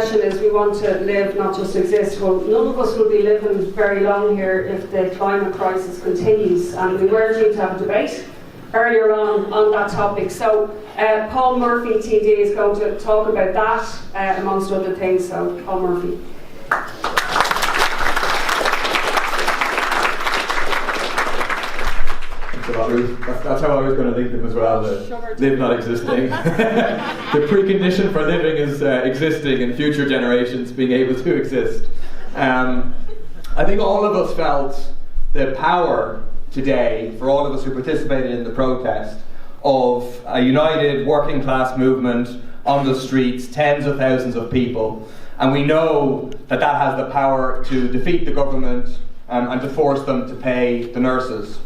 session is we want to live, not just exist. Well, none of us will be living very long here if the climate crisis continues, and we were due to have a debate earlier on that topic. So Paul Murphy, TD, is going to talk about that amongst other things. So Paul Murphy. That's how I was going to link them as well, live not existing. The precondition for living is existing and future generations being able to exist. I think all of us felt the power today, for all of us who participated in the protest, of a united working class movement on the streets, tens of thousands of people, and we know that that has the power to defeat the government and to force them to pay the nurses.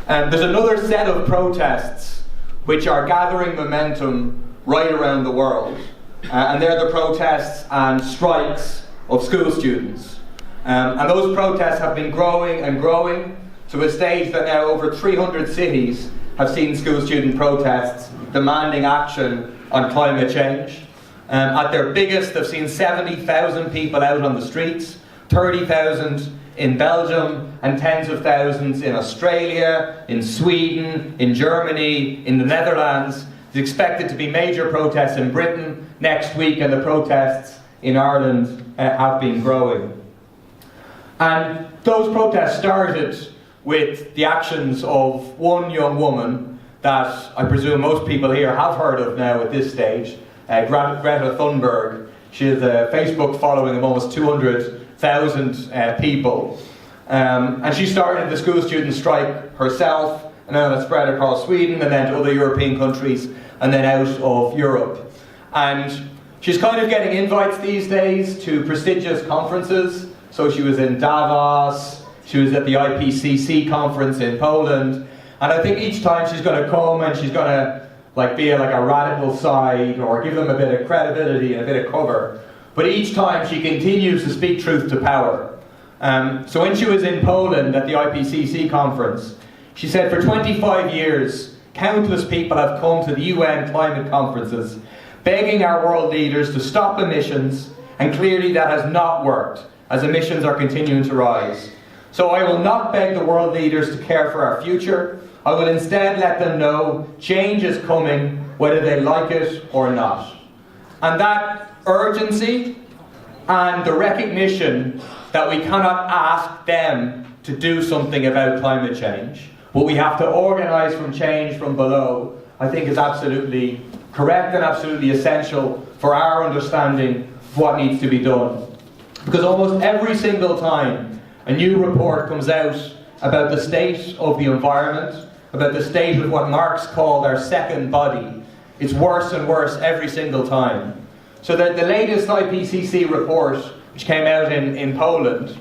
There's another set of protests which are gathering momentum right around the world, and they're the protests and strikes of school students. And those protests have been growing and growing to a stage that now over 300 cities have seen school student protests demanding action on climate change. At their biggest, they've seen 70,000 people out on the streets, 30,000 in Belgium, and tens of thousands in Australia, in Sweden, in Germany, in the Netherlands. There's expected to be major protests in Britain next week, and the protests in Ireland have been growing. And those protests started with the actions of one young woman that I presume most people here have heard of now at this stage, Greta Thunberg. She has a Facebook following of almost 200,000 people. And she started the school student strike herself, and then it spread across Sweden and then to other European countries and then out of Europe. And she's kind of getting invites these days to prestigious conferences. So she was in Davos, she was at the IPCC conference in Poland, and I think each time she's going to come and she's going to be like a radical side or give them a bit of credibility and a bit of cover. But each time she continues to speak truth to power. So when she was in Poland at the IPCC conference, she said for 25 years, countless people have come to the UN climate conferences begging our world leaders to stop emissions, and clearly that has not worked, as emissions are continuing to rise. So I will not beg the world leaders to care for our future. I will instead let them know change is coming, whether they like it or not. And that urgency and the recognition that we cannot ask them to do something about climate change, but we have to organise from change from below, I think is absolutely correct and absolutely essential for our understanding of what needs to be done. Because almost every single time a new report comes out about the state of the environment, about the state of what Marx called our second body, it's worse and worse every single time. So that the latest IPCC report, which came out in Poland,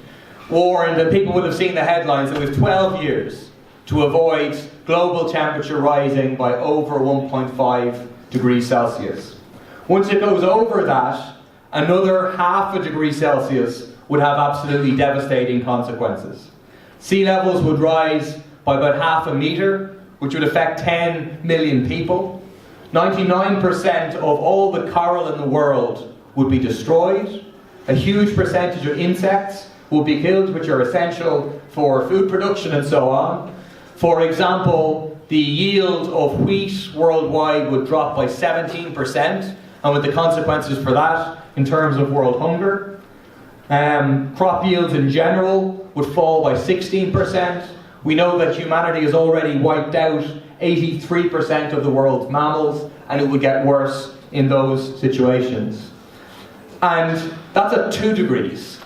warned, and people would have seen the headlines, that we have 12 years to avoid global temperature rising by over 1.5 degrees Celsius. Once it goes over that, another half a degree Celsius would have absolutely devastating consequences. Sea levels would rise by about half a metre, which would affect 10 million people. 99% of all the coral in the world would be destroyed. A huge percentage of insects would be killed, which are essential for food production and so on. For example, the yield of wheat worldwide would drop by 17%, and with the consequences for that in terms of world hunger. Crop yields in general would fall by 16%. We know that humanity has already wiped out 83% of the world's mammals, and it would get worse in those situations. And that's at 2 degrees,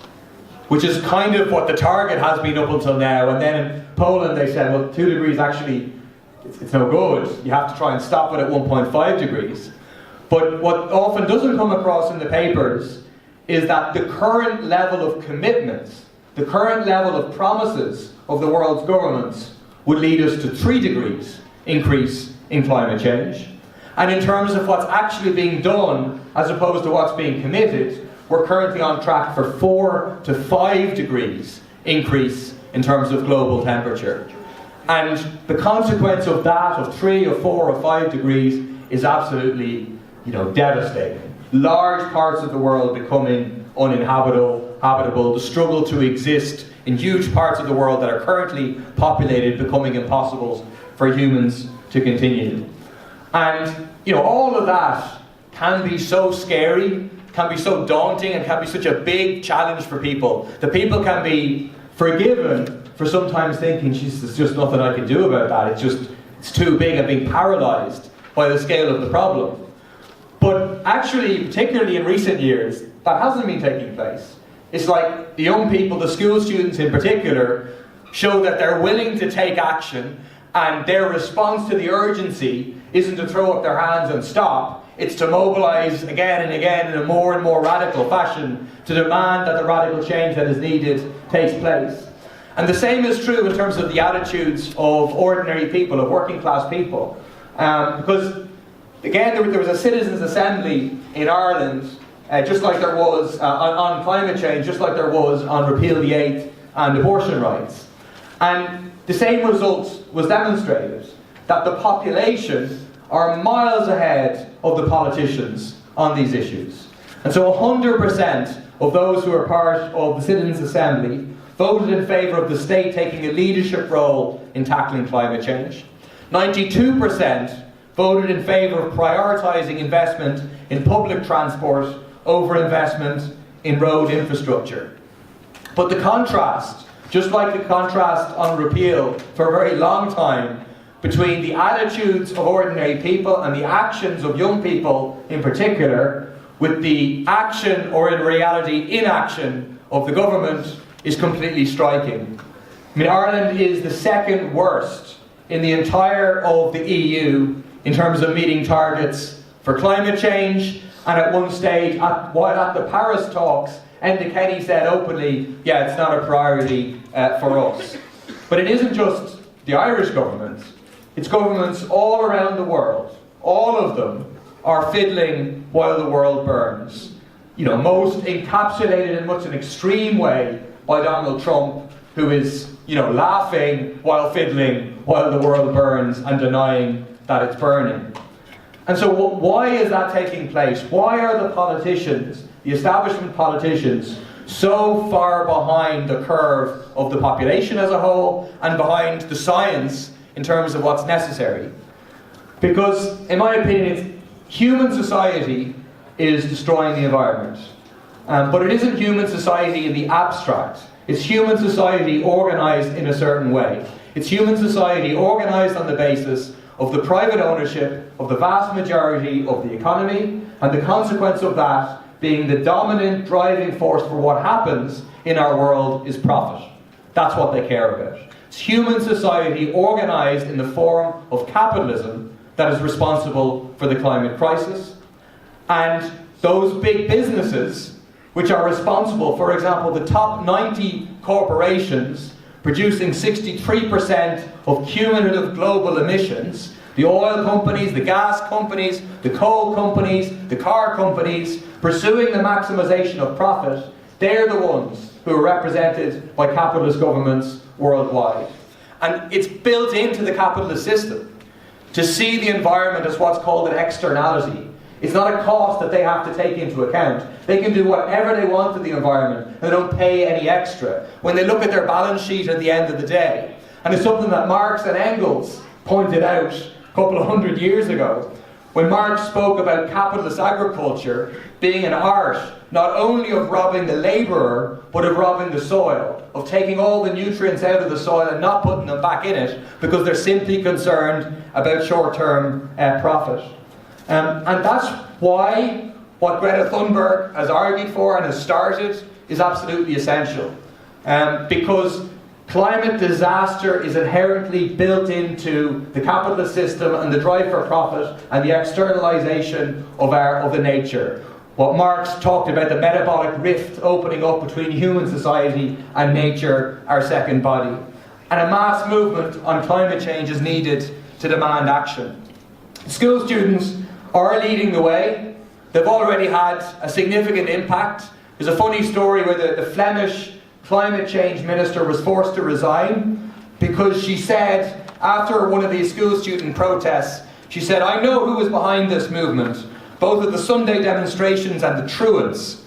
which is kind of what the target has been up until now. And then in Poland they said, well, 2 degrees actually, it's no good. You have to try and stop it at 1.5 degrees. But what often doesn't come across in the papers is that the current level of commitments, the current level of promises of the world's governments would lead us to 3 degrees increase in climate change. And in terms of what's actually being done, as opposed to what's being committed, we're currently on track for 4 to 5 degrees increase in terms of global temperature. And the consequence of that, of 3 or 4 or 5 degrees, is absolutely, devastating. large parts of the world becoming uninhabitable, the struggle to exist in huge parts of the world that are currently populated becoming impossible for humans to continue. And all of that can be so scary, can be so daunting, and can be such a big challenge for people. That people can be forgiven for sometimes thinking, "Jeez, there's just nothing I can do about that. It's too big," and being paralysed by the scale of the problem. But actually, particularly in recent years, that hasn't been taking place. It's like the young people, the school students in particular, show that they're willing to take action, and their response to the urgency isn't to throw up their hands and stop. It's to mobilise again and again in a more and more radical fashion to demand that the radical change that is needed takes place. And the same is true in terms of the attitudes of ordinary people, of working class people. Because, again, there was a citizens' assembly in Ireland, just like there was on climate change, just like there was on repeal the 8th and abortion rights. And the same result was demonstrated, that the population are miles ahead of the politicians on these issues. And so 100% of those who are part of the Citizens' Assembly voted in favour of the state taking a leadership role in tackling climate change. 92% voted in favour of prioritising investment in public transport over investment in road infrastructure. But the contrast, just like the contrast on repeal for a very long time, between the attitudes of ordinary people and the actions of young people in particular, with the action, or in reality inaction, of the government is completely striking. I mean, Ireland is the second worst in the entire of the EU in terms of meeting targets for climate change, and at one stage, while at the Paris talks, Enda Kenny said openly, yeah, it's not a priority for us. But it isn't just the Irish government, it's governments all around the world. All of them are fiddling while the world burns. Most encapsulated in much an extreme way by Donald Trump, who is, laughing while fiddling while the world burns and denying that it's burning. And so why is that taking place? Why are the politicians, the establishment politicians, so far behind the curve of the population as a whole and behind the science in terms of what's necessary? Because, in my opinion, human society is destroying the environment. But it isn't human society in the abstract. It's human society organised in a certain way. It's human society organised on the basis of the private ownership of the vast majority of the economy, and the consequence of that being the dominant driving force for what happens in our world is profit. That's what they care about. It's human society organised in the form of capitalism that is responsible for the climate crisis. And those big businesses, which are responsible, for example, the top 90 corporations producing 63% of cumulative global emissions, the oil companies, the gas companies, the coal companies, the car companies, pursuing the maximisation of profit, they're the ones who are represented by capitalist governments worldwide. And it's built into the capitalist system to see the environment as what's called an externality. It's not a cost that they have to take into account. They can do whatever they want to the environment and they don't pay any extra when they look at their balance sheet at the end of the day. And it's something that Marx and Engels pointed out a couple of hundred years ago, when Marx spoke about capitalist agriculture being an art not only of robbing the labourer, but of robbing the soil, of taking all the nutrients out of the soil and not putting them back in it, because they're simply concerned about short-term profit. And that's why what Greta Thunberg has argued for and has started is absolutely essential. Because climate disaster is inherently built into the capitalist system and the drive for profit and the externalization of the nature. What Marx talked about, the metabolic rift opening up between human society and nature, our second body. And a mass movement on climate change is needed to demand action. School students are leading the way. They've already had a significant impact. There's a funny story where the Flemish climate change minister was forced to resign because she said, after one of these school student protests, she said, "I know who is behind this movement, both at the Sunday demonstrations and the truants.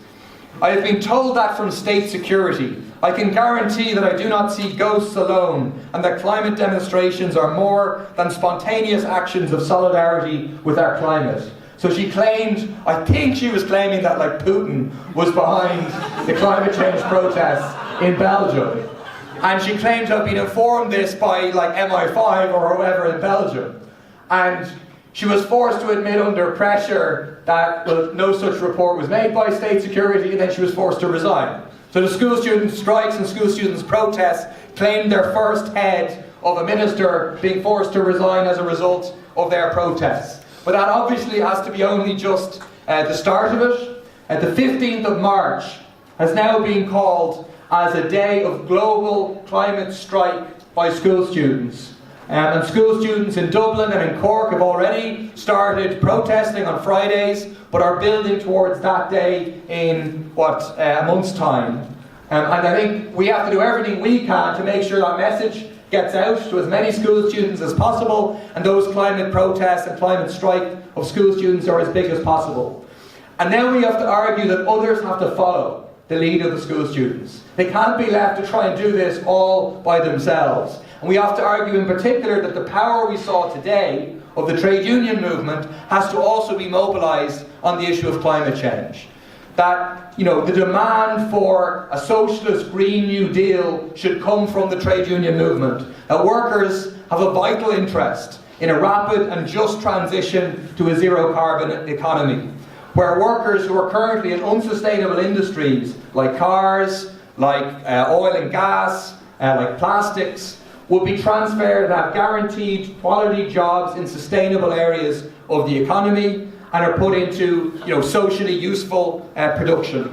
I have been told that from state security. I can guarantee that I do not see ghosts alone, and that climate demonstrations are more than spontaneous actions of solidarity with our climate. So she claimed, I think she was claiming that like Putin was behind the climate change protests in Belgium. And she claimed to have been informed this by like MI5 or whoever in Belgium. And she was forced to admit under pressure that no such report was made by state security, and then she was forced to resign. So the school student strikes and school students' protests claimed their first head of a minister being forced to resign as a result of their protests. But that obviously has to be only just the start of it. The 15th of March has now been called as a day of global climate strike by school students. And school students in Dublin and in Cork have already started protesting on Fridays, but are building towards that day in, a month's time. And I think we have to do everything we can to make sure that message gets out to as many school students as possible, and those climate protests and climate strike of school students are as big as possible. And then we have to argue that others have to follow the lead of the school students. They can't be left to try and do this all by themselves. And we have to argue in particular that the power we saw today of the trade union movement has to also be mobilised on the issue of climate change. That, the demand for a socialist Green New Deal should come from the trade union movement. That workers have a vital interest in a rapid and just transition to a zero carbon economy, where workers who are currently in unsustainable industries like cars, like oil and gas, like plastics, will be transferred and have guaranteed quality jobs in sustainable areas of the economy and are put into socially useful production.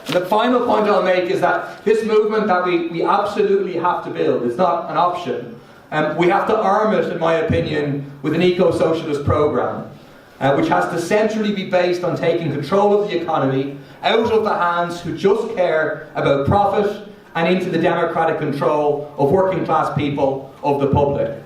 And the final point I'll make is that this movement that we absolutely have to build is not an option. We have to arm it, in my opinion, with an eco-socialist programme, which has to centrally be based on taking control of the economy out of the hands who just care about profit and into the democratic control of working class people, of the public.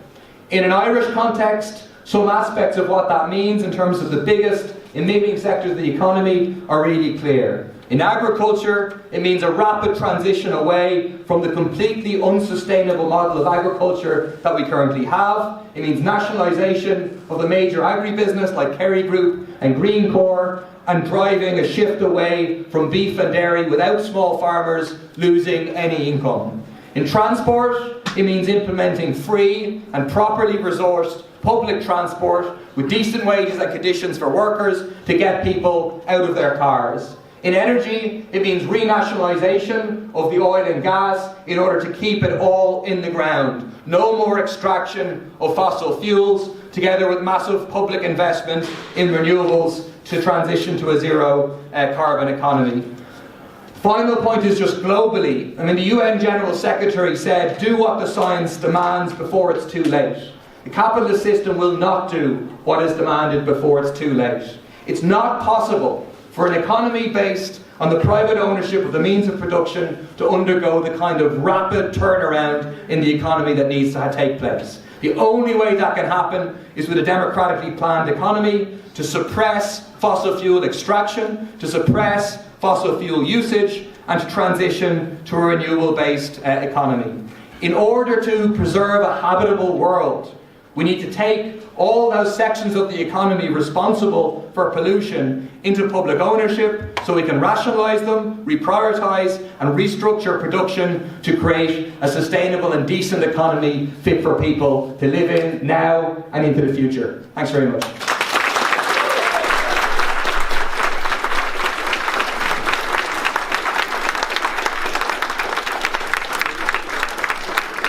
In an Irish context, some aspects of what that means in terms of the biggest emitting sectors of the economy are really clear. In agriculture, it means a rapid transition away from the completely unsustainable model of agriculture that we currently have. It means nationalisation of the major agribusiness like Kerry Group and Greencore, and driving a shift away from beef and dairy without small farmers losing any income. In transport, it means implementing free and properly resourced public transport with decent wages and conditions for workers to get people out of their cars. In energy, it means renationalisation of the oil and gas in order to keep it all in the ground. No more extraction of fossil fuels, together with massive public investment in renewables to transition to a zero carbon economy. Final point is just globally. The UN General Secretary said, do what the science demands before it's too late. The capitalist system will not do what is demanded before it's too late. It's not possible for an economy based on the private ownership of the means of production to undergo the kind of rapid turnaround in the economy that needs to take place. The only way that can happen is with a democratically planned economy to suppress fossil fuel extraction, to suppress fossil fuel usage, and to transition to a renewable-based economy. In order to preserve a habitable world, we need to take all those sections of the economy responsible for pollution into public ownership so we can rationalise them, reprioritise and restructure production to create a sustainable and decent economy fit for people to live in now and into the future. Thanks very much.